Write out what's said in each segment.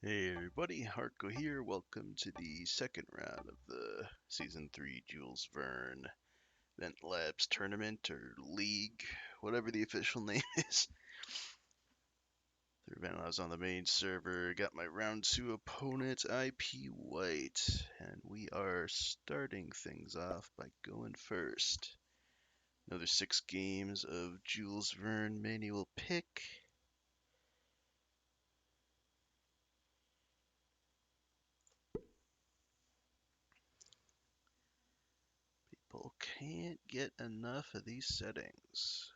Hey everybody, Arco here. Welcome to the second round of the Season 3 Jules Verne Vent Labs Tournament or League, whatever the official name is. The event I was on the main server, got my round 2 opponent, IPeeWhite, and we are starting things off by going first. Another 6 games of Jules Verne manual pick. People can't get enough of these settings.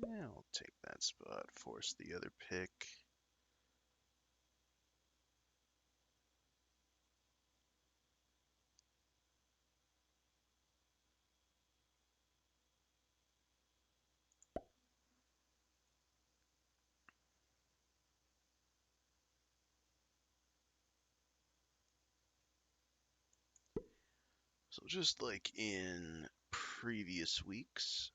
Yeah, I'll take that spot, force the other pick. So just like in previous weeks,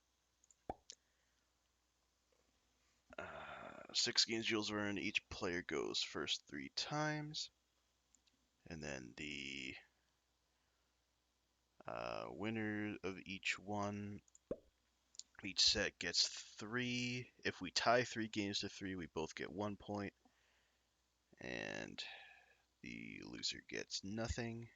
6 games Jules Verne, each player goes first 3 times, and then the winner of each set gets 3. If we tie 3 games to 3, we both get 1 point, and the loser gets nothing.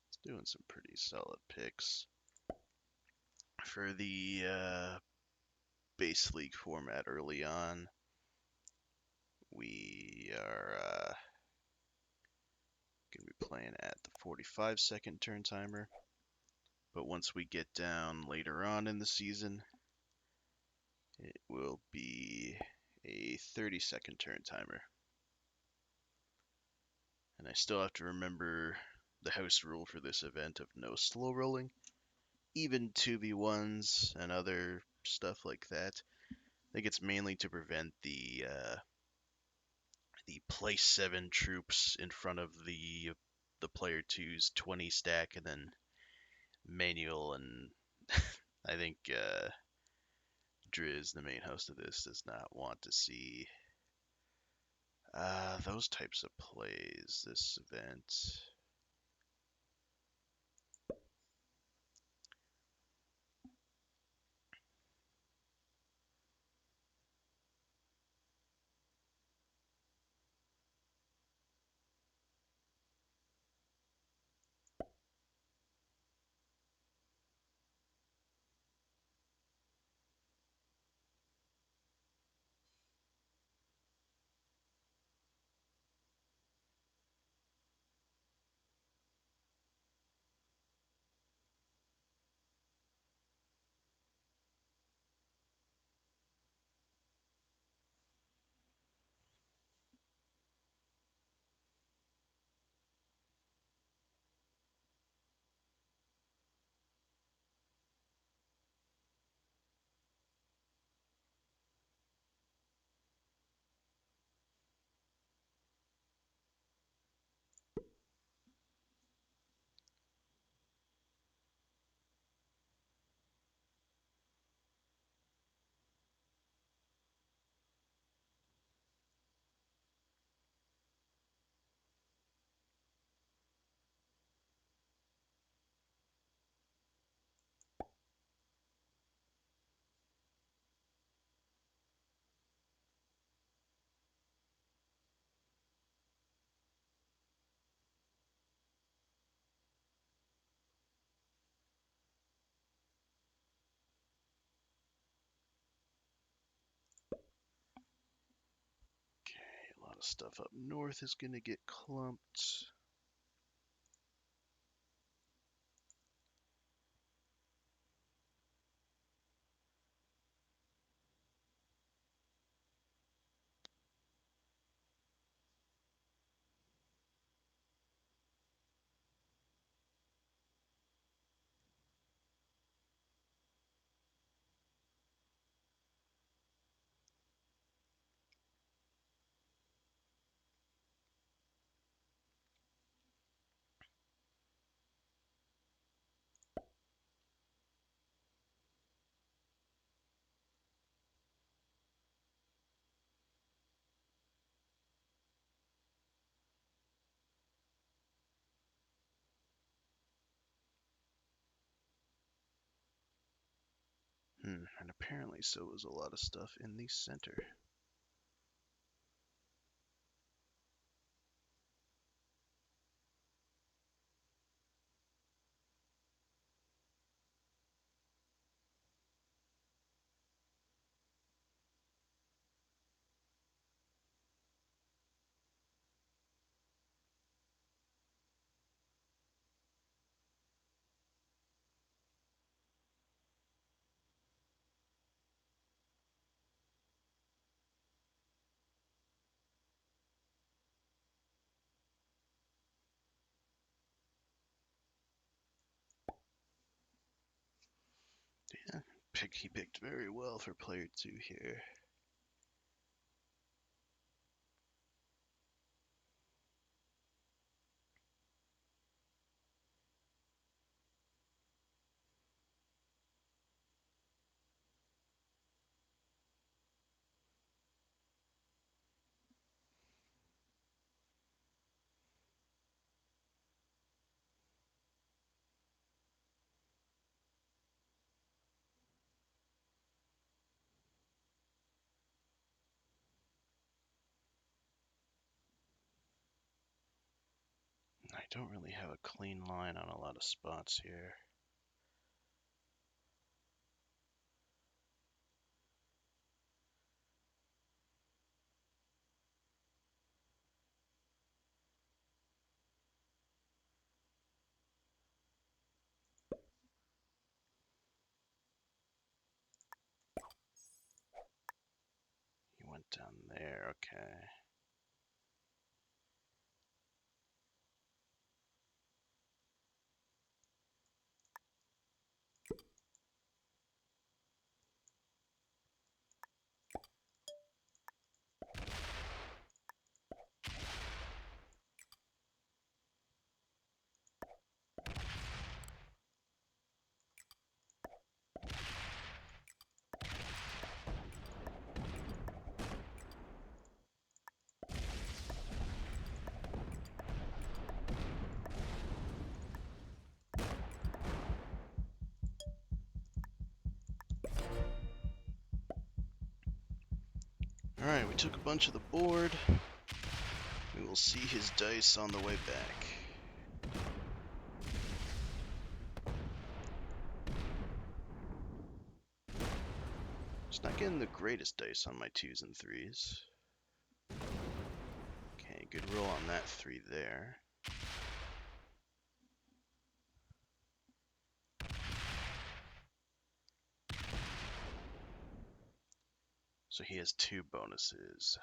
It's doing some pretty solid picks. For the base league format early on, we are going to be playing at the 45-second turn timer. But once we get down later on in the season, it will be a 30-second turn timer. And I still have to remember the house rule for this event of no slow rolling, even 2v1s and other stuff like that. I think it's mainly to prevent the place 7 troops in front of the player 2's 20 stack, and then manual, and I think Driz, the main host of this, does not want to see those types of plays this event. Okay, a lot of stuff up north is going to get clumped. And apparently so was a lot of stuff in the center. Yeah, he picked very well for player 2 here. I don't really have a clean line on a lot of spots here. He went down there, okay. Alright, we took a bunch of the board. We will see his dice on the way back. Just not getting the greatest dice on my 2s and 3s. Okay, good roll on that 3 there. So he has 2 bonuses.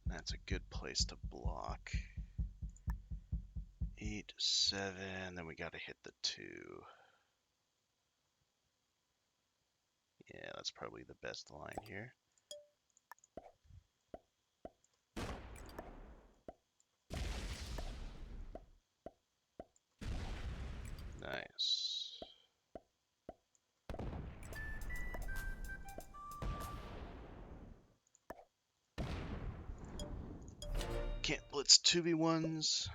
That's a good place to block. 8, 7, then we gotta hit the 2. Yeah, that's probably the best line here. Nice. Can't blitz 2v1s.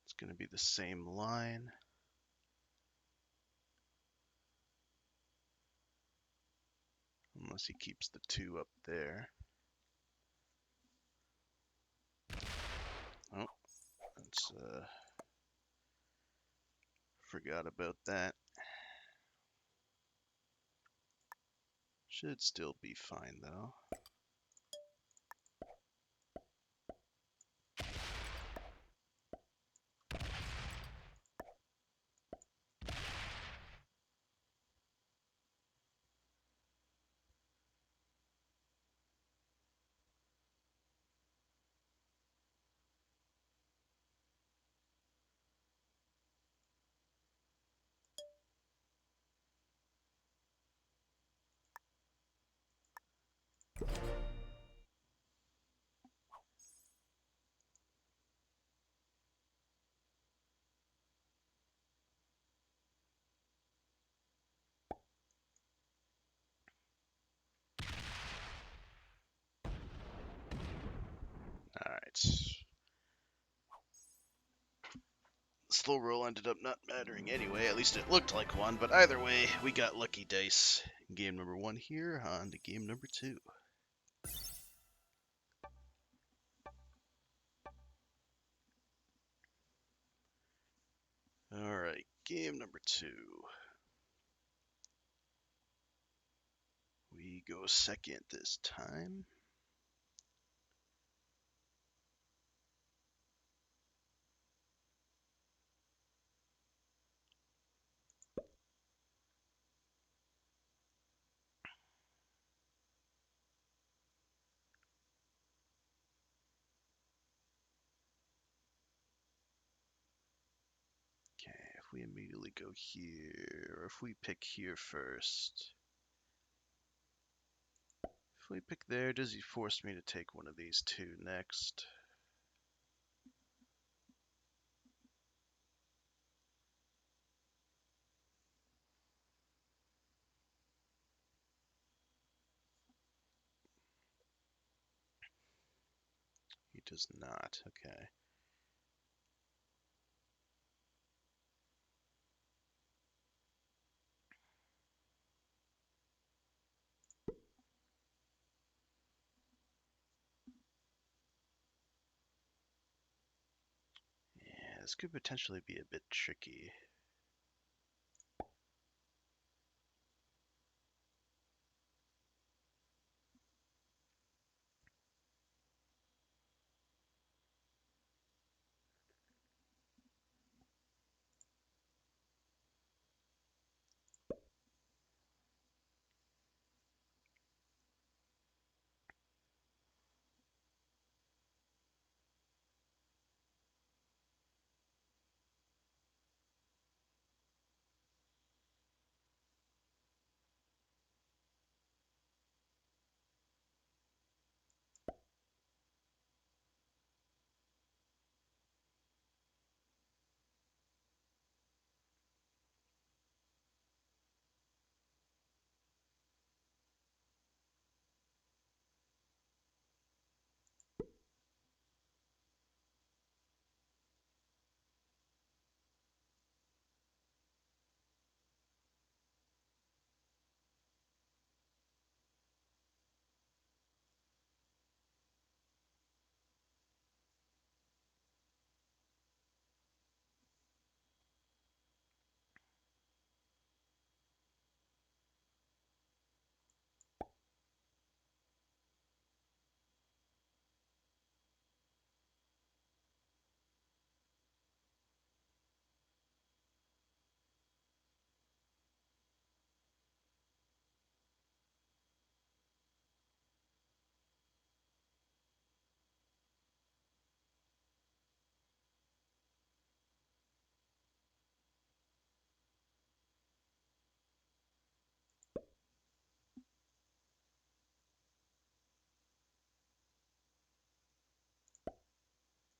It's going to be the same line. Unless he keeps the 2 up there. Oh, that's, forgot about that. Should still be fine, though. but slow roll ended up not mattering anyway. At least it looked like one, but either way, we got lucky dice. Game number 1 here, on to game number 2. Alright, game number 2. We go second this time. Okay, if we immediately go here, or if we pick here first. If we pick there, does he force me to take one of these two next? He does not, okay. Yeah, this could potentially be a bit tricky.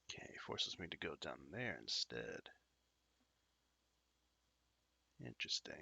Okay, he forces me to go down there instead. Interesting.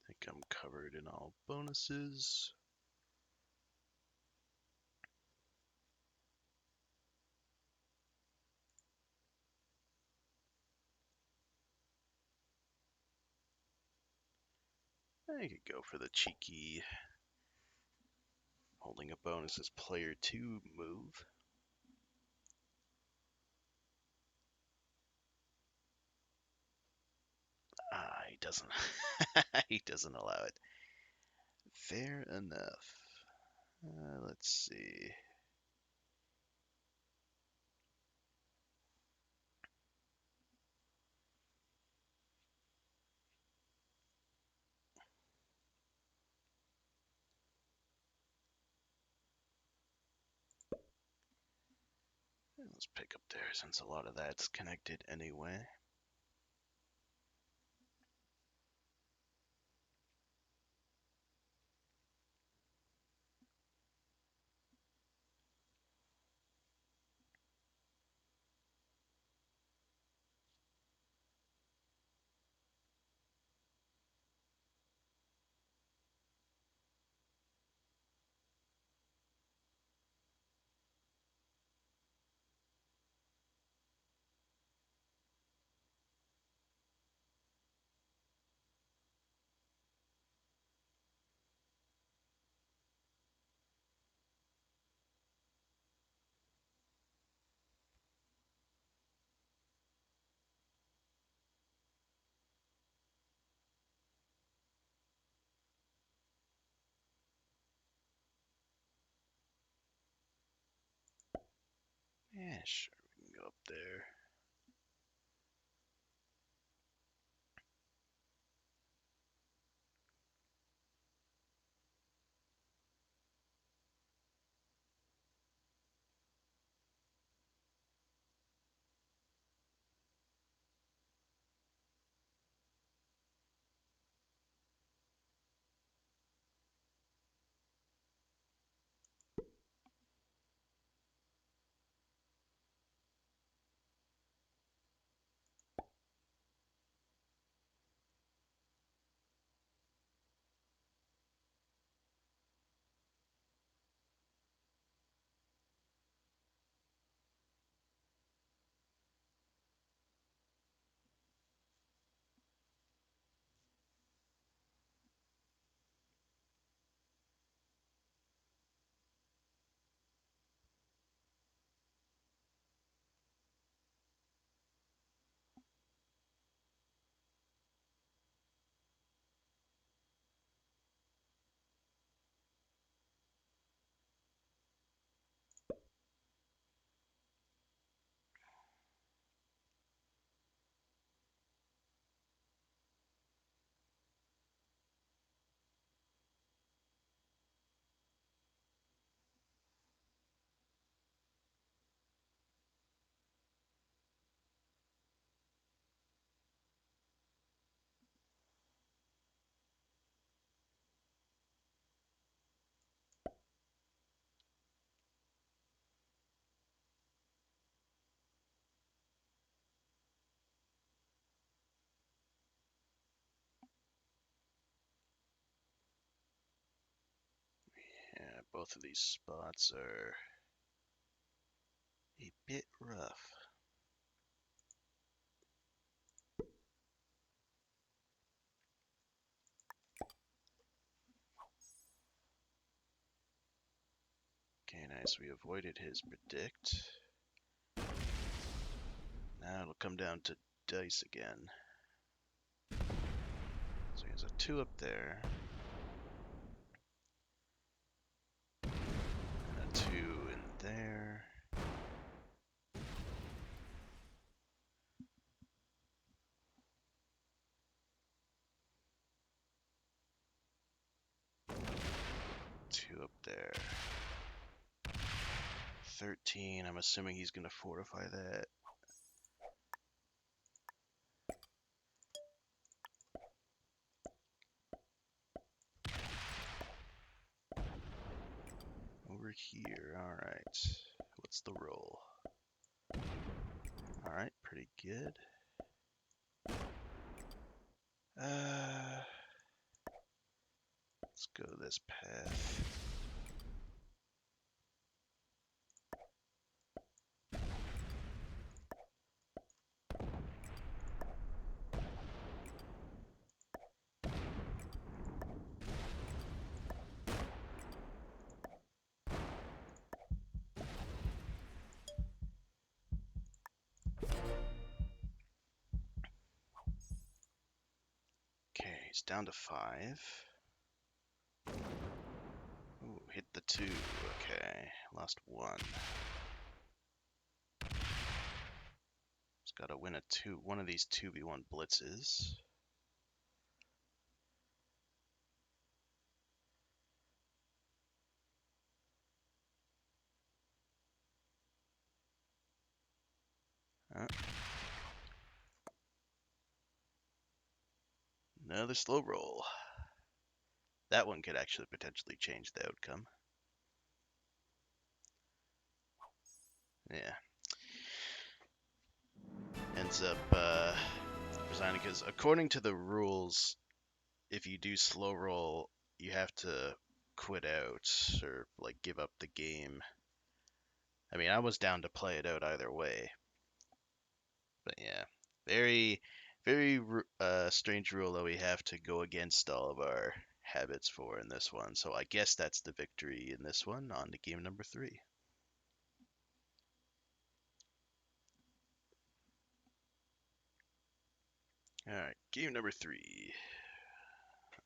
I think I'm covered in all bonuses. I could go for the cheeky holding a bonus as player 2 move. He doesn't. He doesn't allow it. Fair enough. Let's see. Let's pick up there since a lot of that's connected anyway. Yeah, sure, we can go up there. Yeah, both of these spots are a bit rough. Okay, nice. We avoided his predict. Now it'll come down to dice again. So he has a 2 up there. And a 2 in there. Two up there. 13. I'm assuming he's going to fortify that. Over here. Alright. What's the roll? Alright, pretty good. Let's go this path. Okay, he's down to 5. Ooh, hit the 2. Okay, lost 1. He's got to win one of these 2v1 blitzes. Another slow roll. That one could actually potentially change the outcome. Yeah. Ends up resigning because according to the rules, if you do slow roll, you have to quit out or like give up the game. I mean, I was down to play it out either way, but yeah, very, very strange rule that we have to go against all of our habits for in this one. So I guess that's the victory in this one. On to game number 3. All right, game number 3.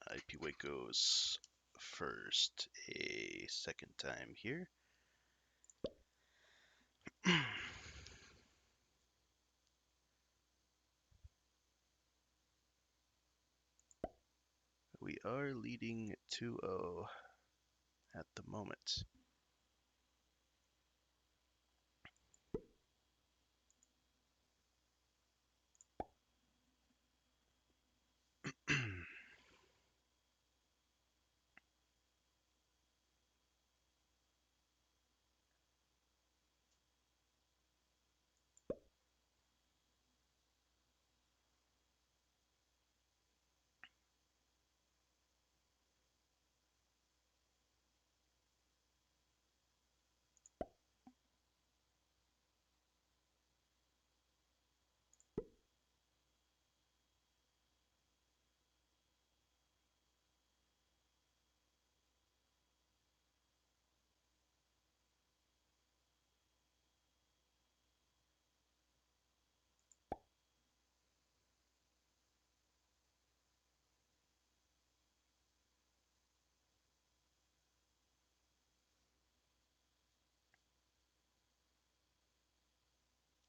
IPeeWhite goes first a second time here. We are leading 2-0 at the moment.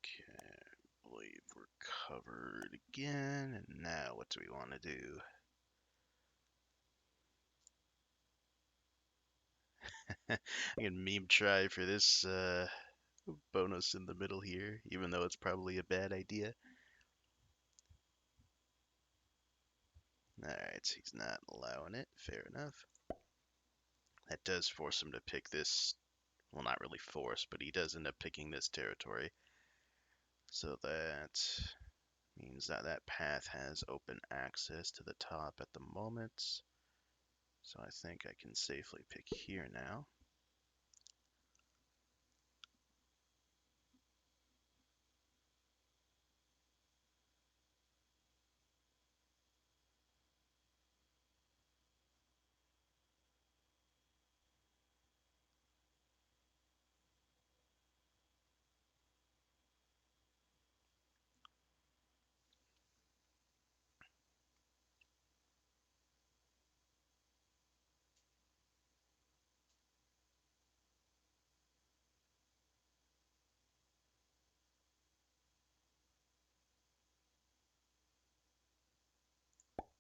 Okay, I believe we're covered again. And now what do we want to do? I can meme try for this bonus in the middle here, even though it's probably a bad idea. Alright, so he's not allowing it. Fair enough. That does force him to pick this. Well, not really force, but he does end up picking this territory. So that means that that path has open access to the top at the moment. So I think I can safely pick here now.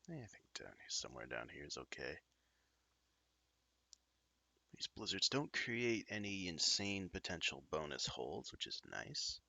I think somewhere down here is okay. These blizzards don't create any insane potential bonus holds, which is nice.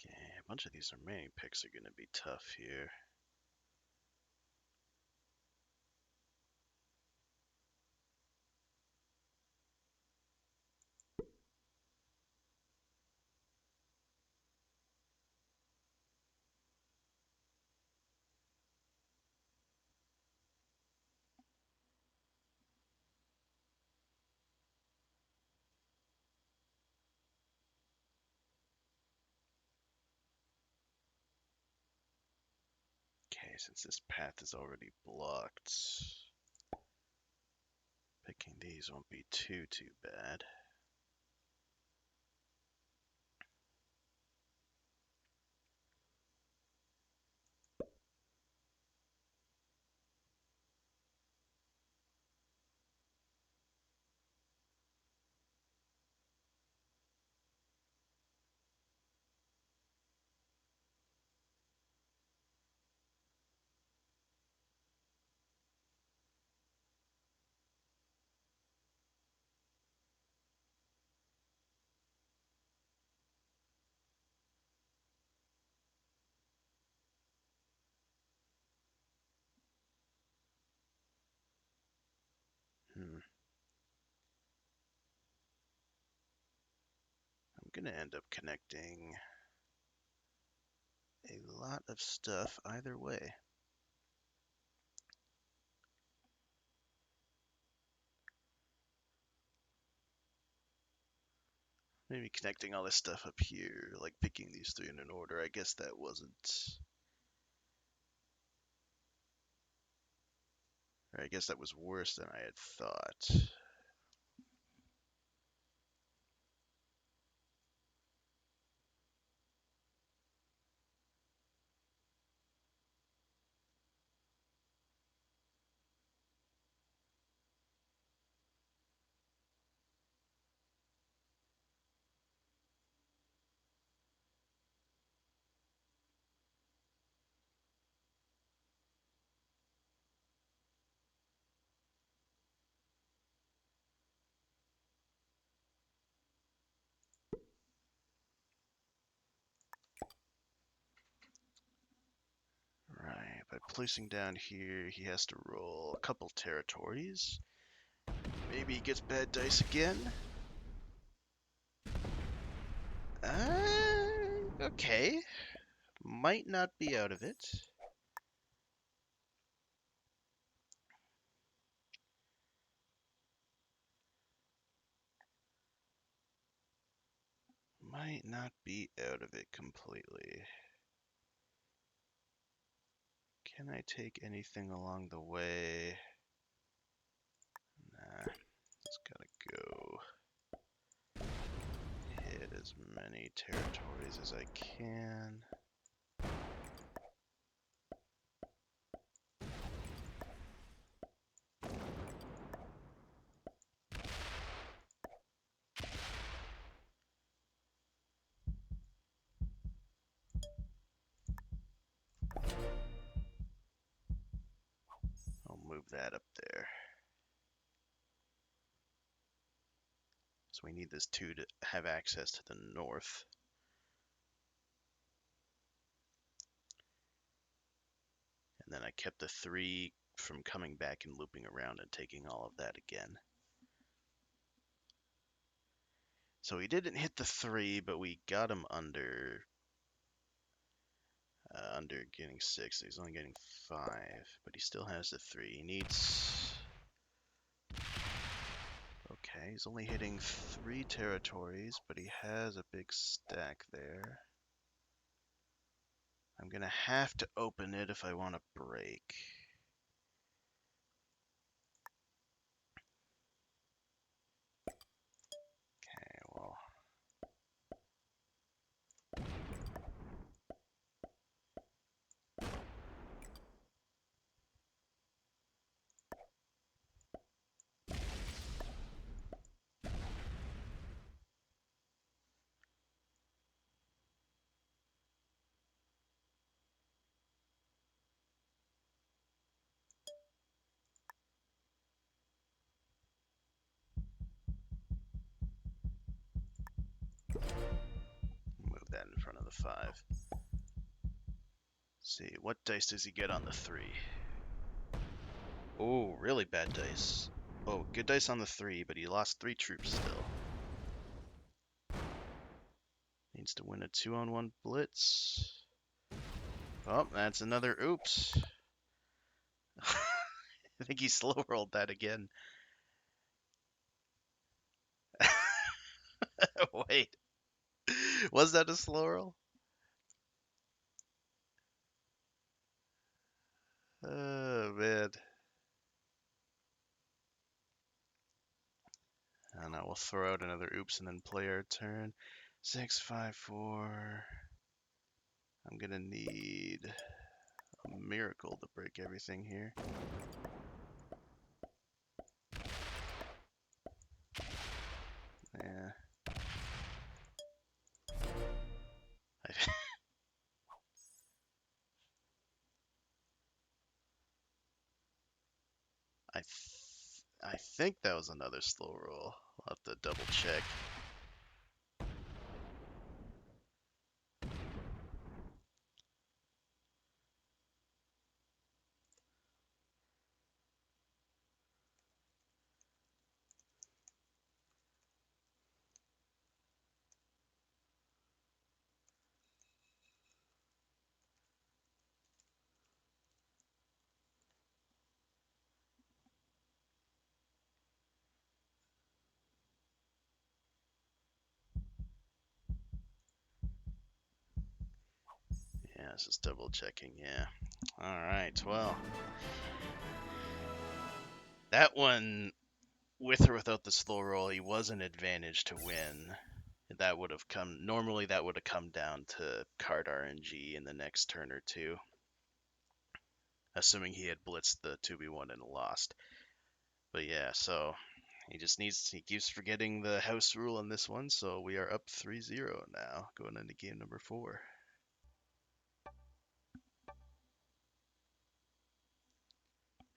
Okay, a bunch of these remaining picks are going to be tough here. since this path is already blocked, picking these won't be too bad. I'm gonna end up connecting a lot of stuff either way. Maybe connecting all this stuff up here, like picking these three in an order. I guess that wasn't... Or I guess that was worse than I had thought. Right, by placing down here, he has to roll a couple territories. Maybe he gets bad dice again. Okay. Might not be out of it. Might not be out of it completely. Can I take anything along the way? Nah, just gotta go hit as many territories as I can. I'll move that up there. So we need this 2 to have access to the north. And then I kept the 3 from coming back and looping around and taking all of that again. So he didn't hit the 3, but we got him under getting 6. So he's only getting 5, but he still has the 3. He needs... Okay, he's only hitting 3 territories, but he has a big stack there. I'm gonna have to open it if I want to break. Okay, well... Move that in front of the 5. Let's see, what dice does he get on the 3? Oh, really bad dice. Oh, good dice on the 3, but he lost 3 troops still. Needs to win a 2-on-1 blitz. Oh, that's another oops. I think he slow rolled that again. Wait, was that a slow roll? Oh, man. And I will throw out another oops and then play our turn. 6, 5, 4. I'm gonna need a miracle to break everything here. Yeah. I think that was another slow roll. I'll have to double check. Yeah, it's just double checking. Yeah. All right. Well, that one, with or without the slow roll, he was an advantage to win. That would have come normally. That would have come down to card RNG in the next turn or two, assuming he had blitzed the 2v1 and lost. But yeah, so he keeps forgetting the house rule on this one, so we are up 3-0 now, going into game number 4.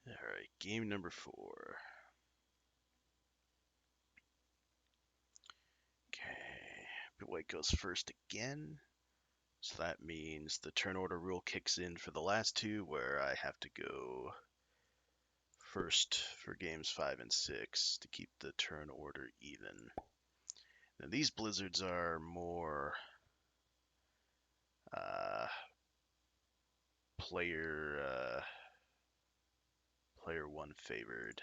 Alright, game number 4. Okay, White goes first again, so that means the turn order rule kicks in for the last two, where I have to go first for games 5 and 6 to keep the turn order even. Now these blizzards are more uh, player one favored,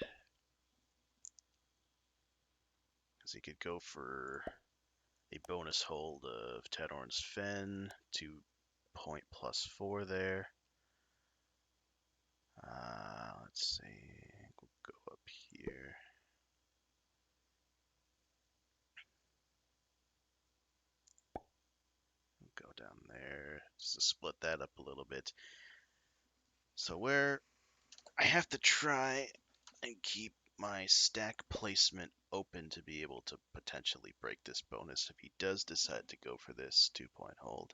because he could go for a bonus hold of Tadorn's Fen, 2 point plus 4 there. Let's see, we'll go up here. We'll go down there just to split that up a little bit. So where I have to try and keep my stack placement open to be able to potentially break this bonus if he does decide to go for this 2-point hold.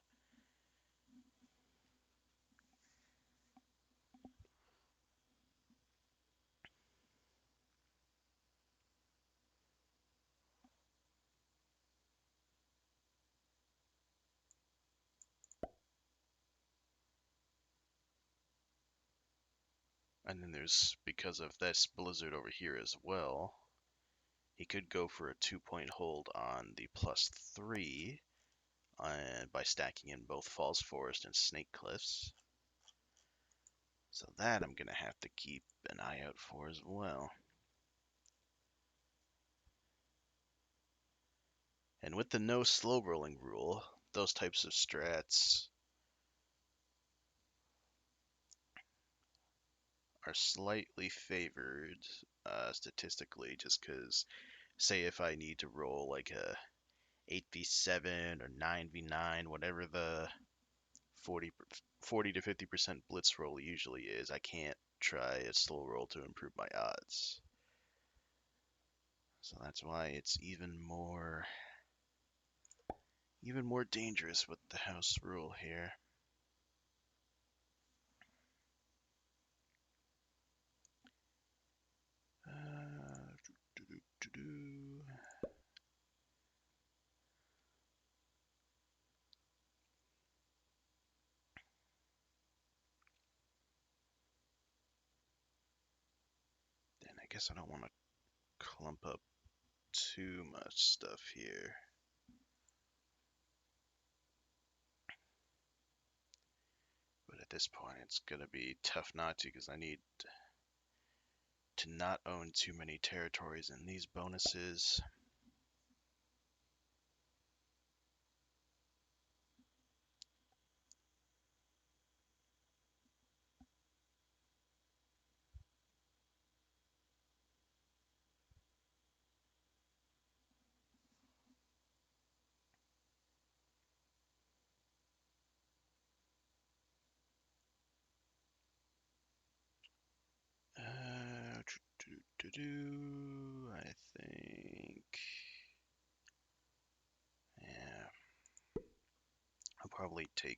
And then there's, because of this blizzard over here as well, he could go for a 2-point hold on the +3 by stacking in both Falls Forest and Snake Cliffs. So that I'm going to have to keep an eye out for as well. And with the no slow rolling rule, those types of strats are slightly favored statistically, just because, say, if I need to roll like a 8v7 or 9v9, whatever the 40 to 50% blitz roll usually is, I can't try a slow roll to improve my odds. So that's why it's even more dangerous with the house rule here. Then I guess I don't want to clump up too much stuff here. But at this point, it's going to be tough not to, because I need to not own too many territories in these bonuses. I think. Yeah. I'll probably take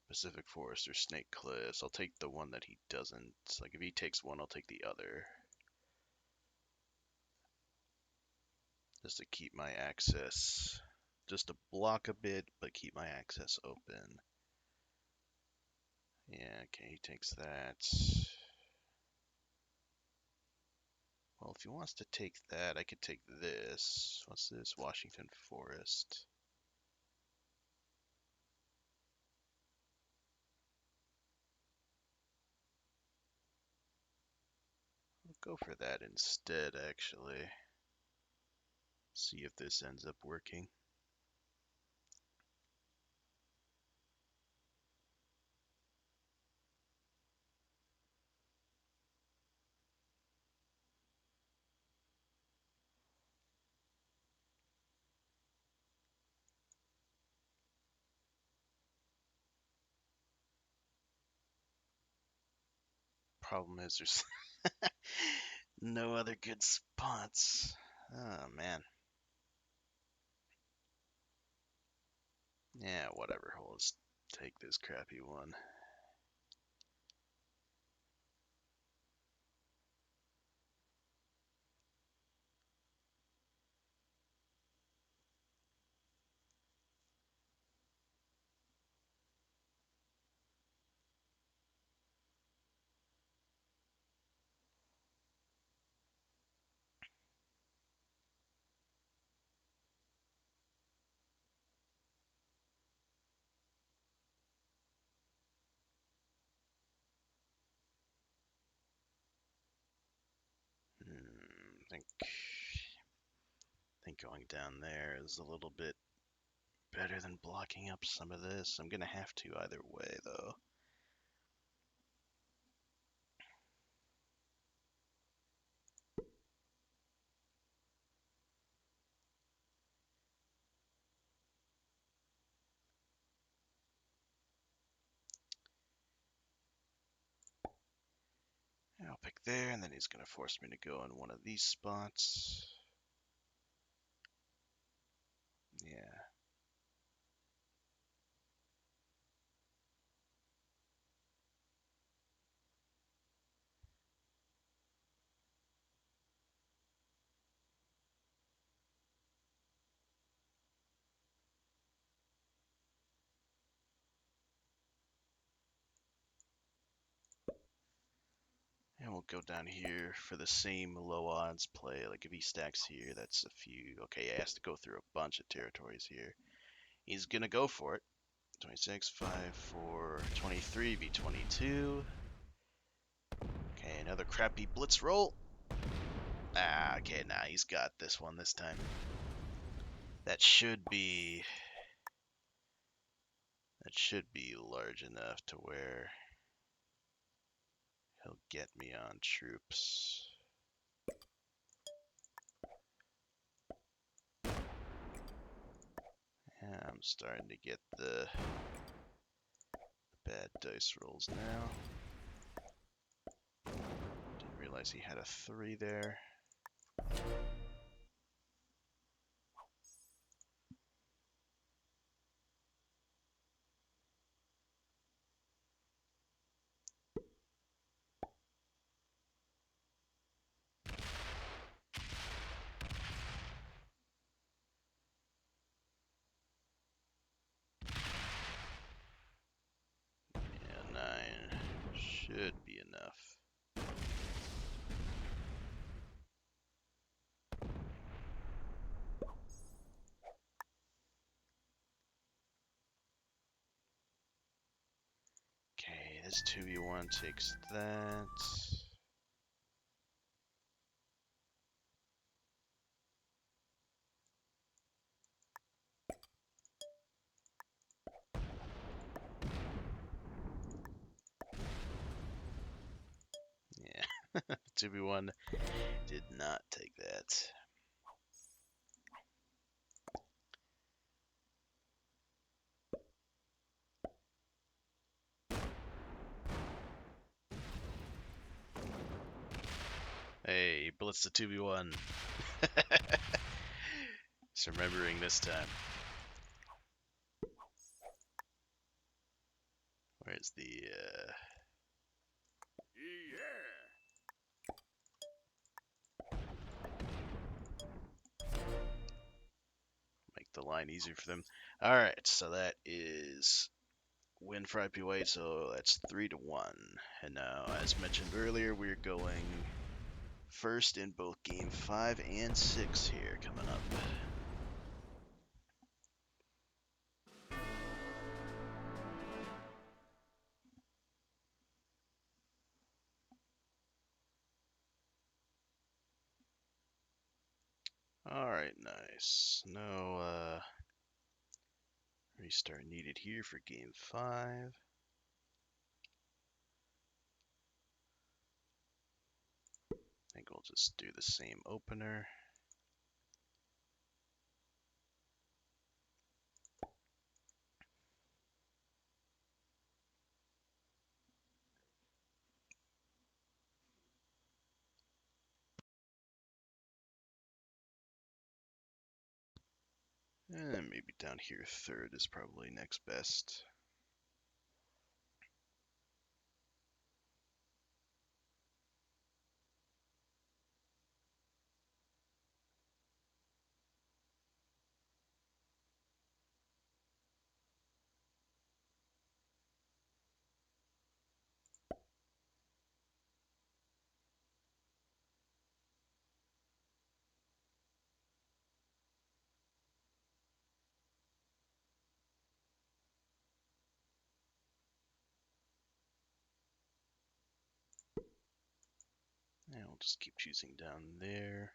Pacific Forest or Snake Cliffs. I'll take the one that he doesn't. Like, if he takes one, I'll take the other. Just to keep my access. Just to block a bit, but keep my access open. Yeah, okay, he takes that. Well, if he wants to take that, I could take this. What's this? Washington Forest. I'll go for that instead, actually. See if this ends up working. Problem is there's no other good spots. Oh, man. Yeah, whatever. We'll just take this crappy one. I think going down there is a little bit better than blocking up some of this. I'm gonna have to either way, though. I'll pick there, and then he's gonna force me to go in one of these spots. Yeah. And we'll go down here for the same low odds play. Like if he stacks here, that's a few. Okay, he has to go through a bunch of territories here. He's gonna go for it. 26, 5, 4, 23, B22. Okay, another crappy blitz roll. Ah, okay, nah, he's got this one this time. That should be large enough to where he'll get me on troops. Yeah, I'm starting to get the bad dice rolls now. Didn't realize he had a 3 there. Yeah, 9 should be enough. Okay, this 2v1 takes that. Yeah, 2v1 did not take that. what's the 2v1? Just remembering this time. Where's the, make the line easier for them. Alright, so that is win for IPeeWhite, so that's 3-1. And now, as mentioned earlier, we're going first in both game 5 and 6 here coming up. Alright, nice. No restart needed here for game 5. I think we'll just do the same opener. And maybe down here third is probably next best. And we'll just keep choosing down there.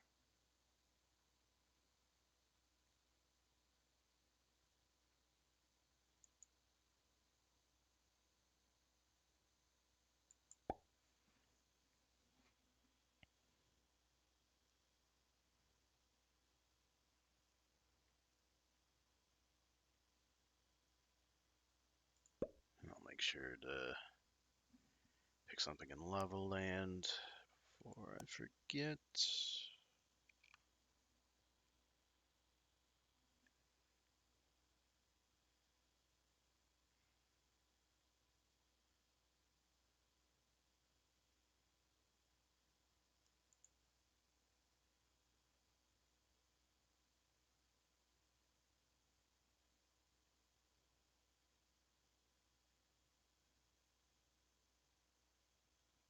And I'll make sure to pick something in lava land before I forget.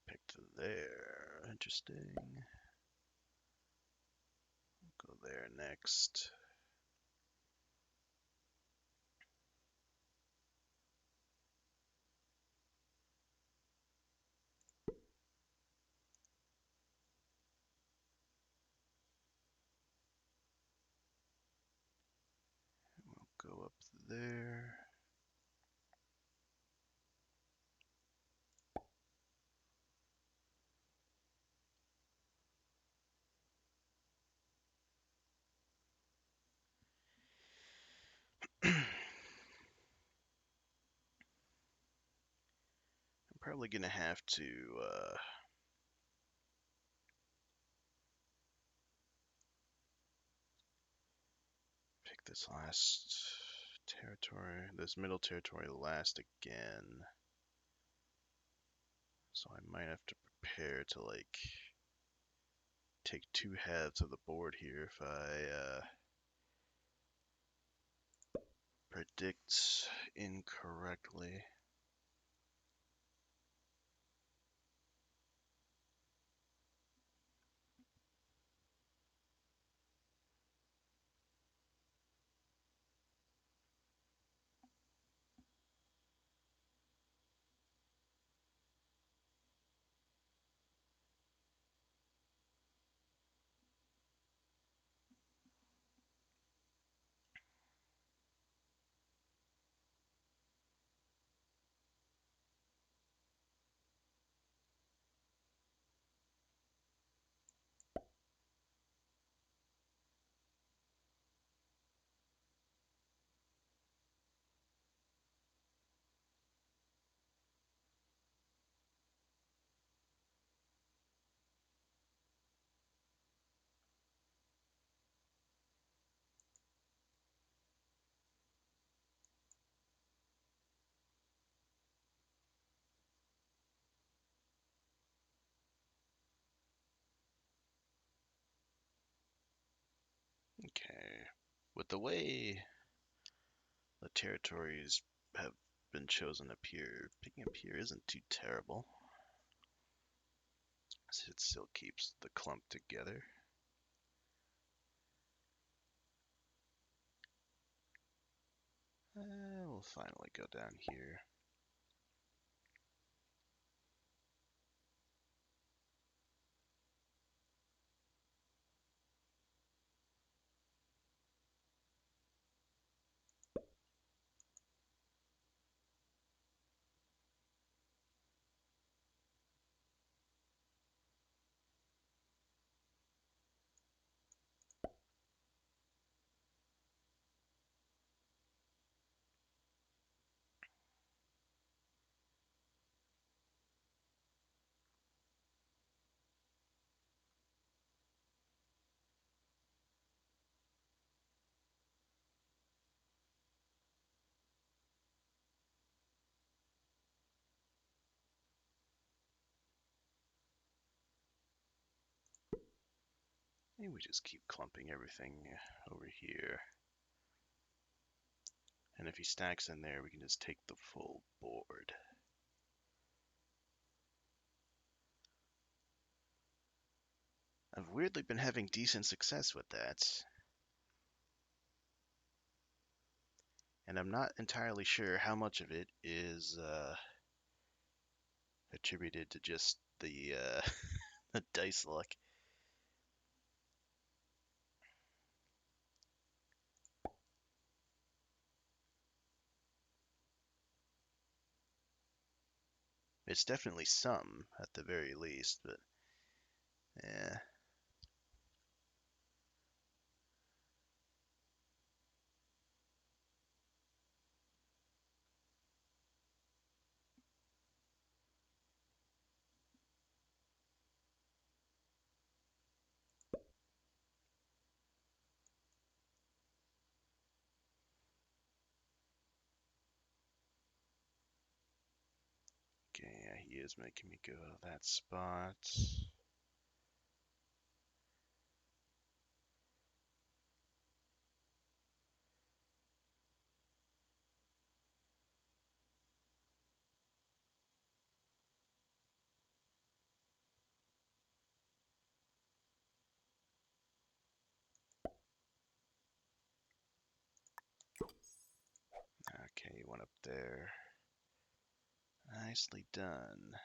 Picked there. Interesting. Go there next. We'll go up there. I'm probably gonna have to pick this last territory, this middle territory last again. So I might have to prepare to like take 2 halves of the board here if I predict incorrectly. Okay. With the way the territories have been chosen up here, picking up here isn't too terrible. So it still keeps the clump together. We'll finally go down here. Maybe we just keep clumping everything over here. And if he stacks in there, we can just take the full board. I've weirdly been having decent success with that. And I'm not entirely sure how much of it is attributed to just the, the dice luck. It's definitely some, at the very least, but yeah. Okay, yeah, he is making me go to that spot. Okay, one up there. Nicely done.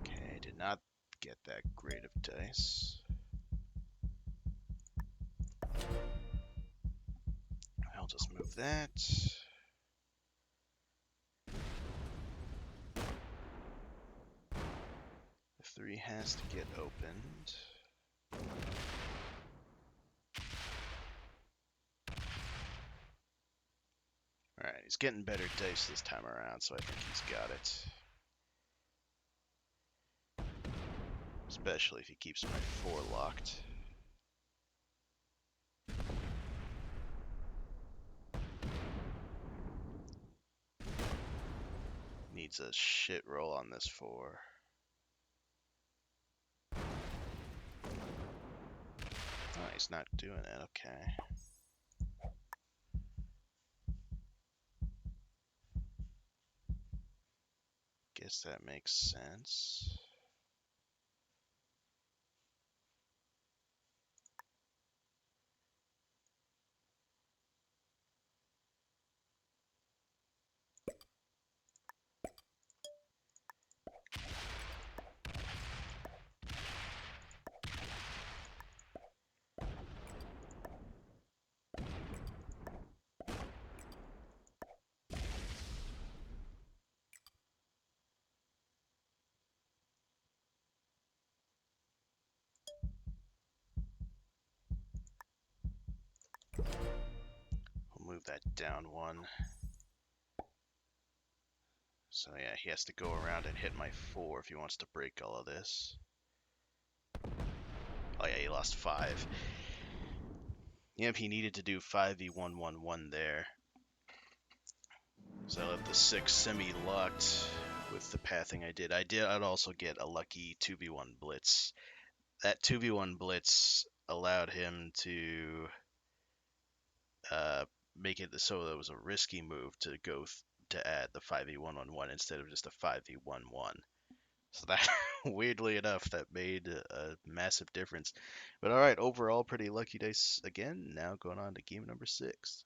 Okay, I did not get that great of dice. I'll just move that. The 3 has to get opened. Alright, he's getting better dice this time around, so I think he's got it. Especially if he keeps my 4 locked. Needs a shit roll on this 4. Oh, he's not doing it, okay. Guess that makes sense. We'll move that down one. So yeah, he has to go around and hit my 4 if he wants to break all of this. Oh yeah, he lost 5. Yep, he needed to do 5v111 there. So I left the 6 semi-locked with the pathing I did. I'd also get a lucky 2v1 blitz. That 2v1 blitz allowed him to make it so that it was a risky move to go to add the 5v111 instead of just a 5v11. So that, weirdly enough, that made a massive difference. But all right, overall, pretty lucky dice again. Now going on to game number 6.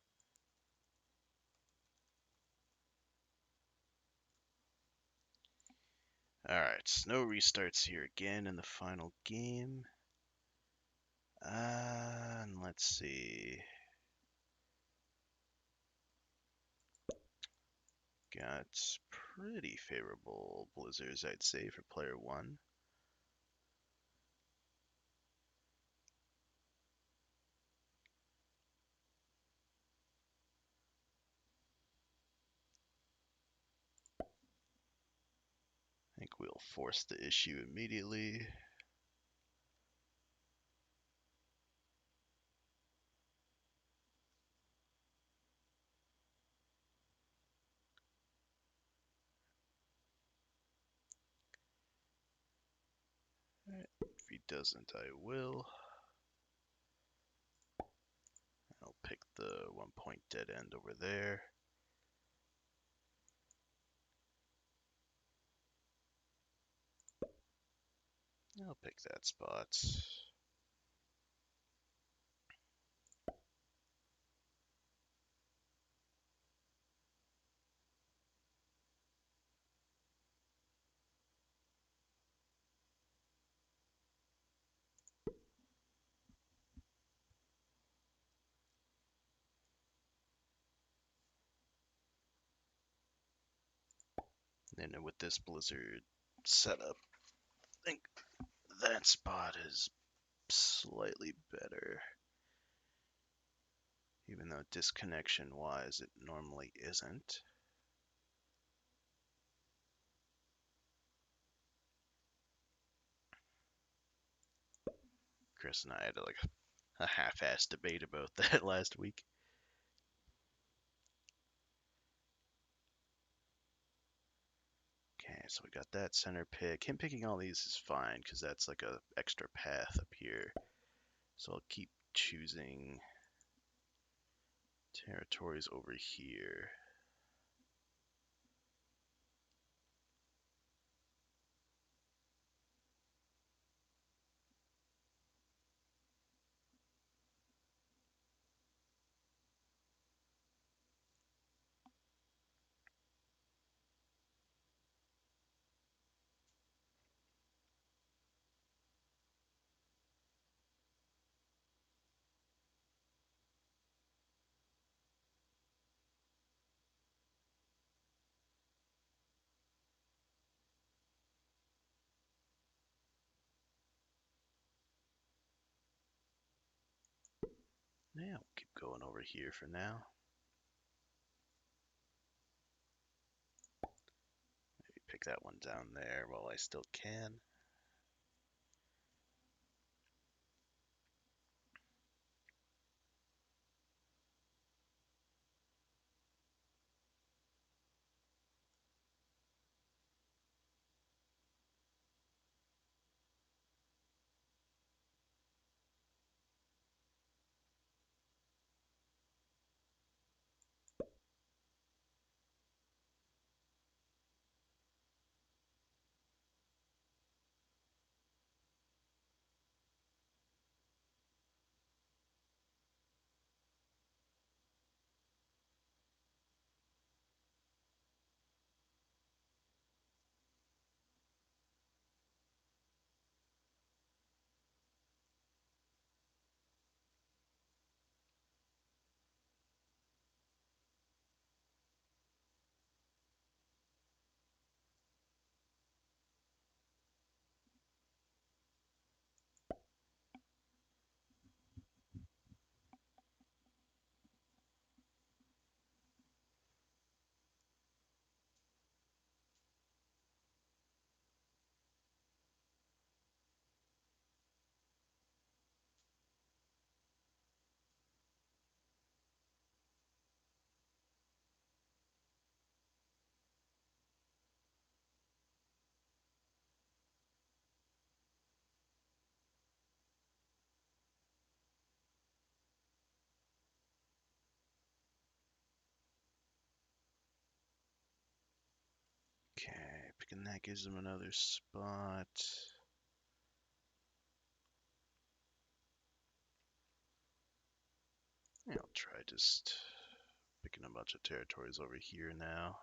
All right, no restarts here again in the final game. And let's see. Got pretty favorable blizzards, I'd say, for player 1. I think we'll force the issue immediately. If he doesn't, I will. I'll pick the 1-point dead end over there. I'll pick that spot. And with this blizzard setup, I think that spot is slightly better. Even though disconnection-wise it normally isn't. Chris and I had like a half-assed debate about that last week. Okay, so we got that center pick. Him picking all these is fine because that's like a extra path up here. So I'll keep choosing territories over here. Yeah, we'll keep going over here for now. Maybe pick that one down there while I still can. and that gives them another spot. Yeah, I'll try just picking a bunch of territories over here now.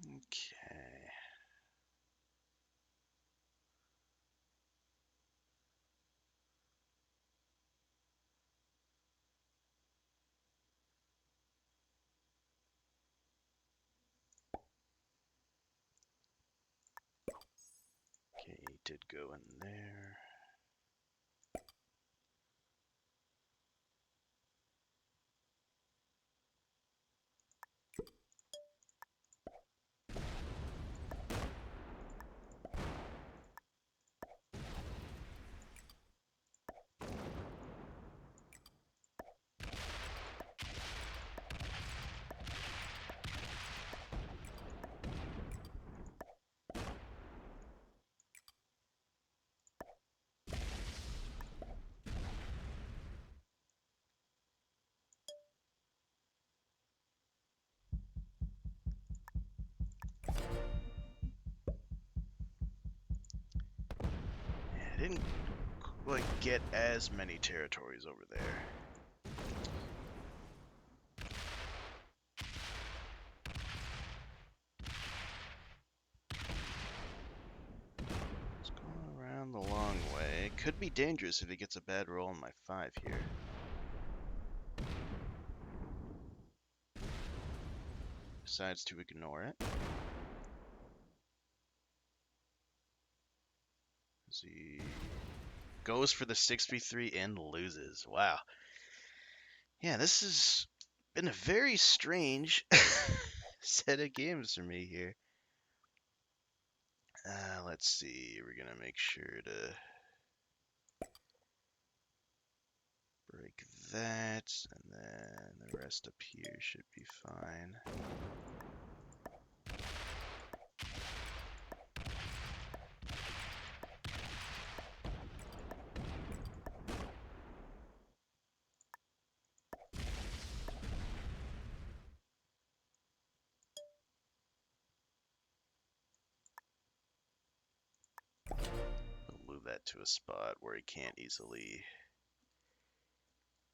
Okay. Okay, he did go in there. I didn't like get as many territories over there. It's going around the long way. It could be dangerous if he gets a bad roll on my 5 here. Decides to ignore it. As he goes for the 6v3 and loses. Wow. Yeah, this has been a very strange set of games for me here. Let's see. We're going to make sure to break that, and then the rest up here should be fine. get to a spot where he can't easily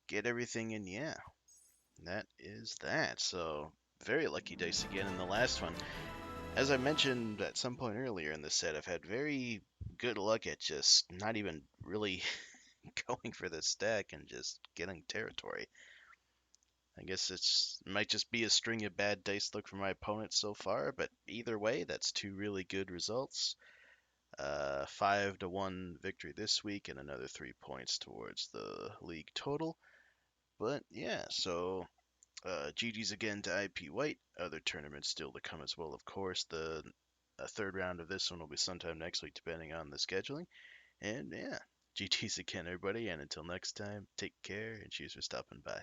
get everything in. Yeah, that is that. So very lucky dice again in the last one. As I mentioned at some point earlier in the set, I've had very good luck at just not even really going for the stack and just getting territory. I guess it might just be a string of bad dice luck for my opponent so far, but either way, that's two really good results. 5-1 victory this week and another 3 points towards the league total. But yeah, so GG's again to IPeeWhite. Other tournaments still to come as well, of course. The third round of this one will be sometime next week, depending on the scheduling. And yeah, GG's again, everybody. And until next time, take care and cheers for stopping by.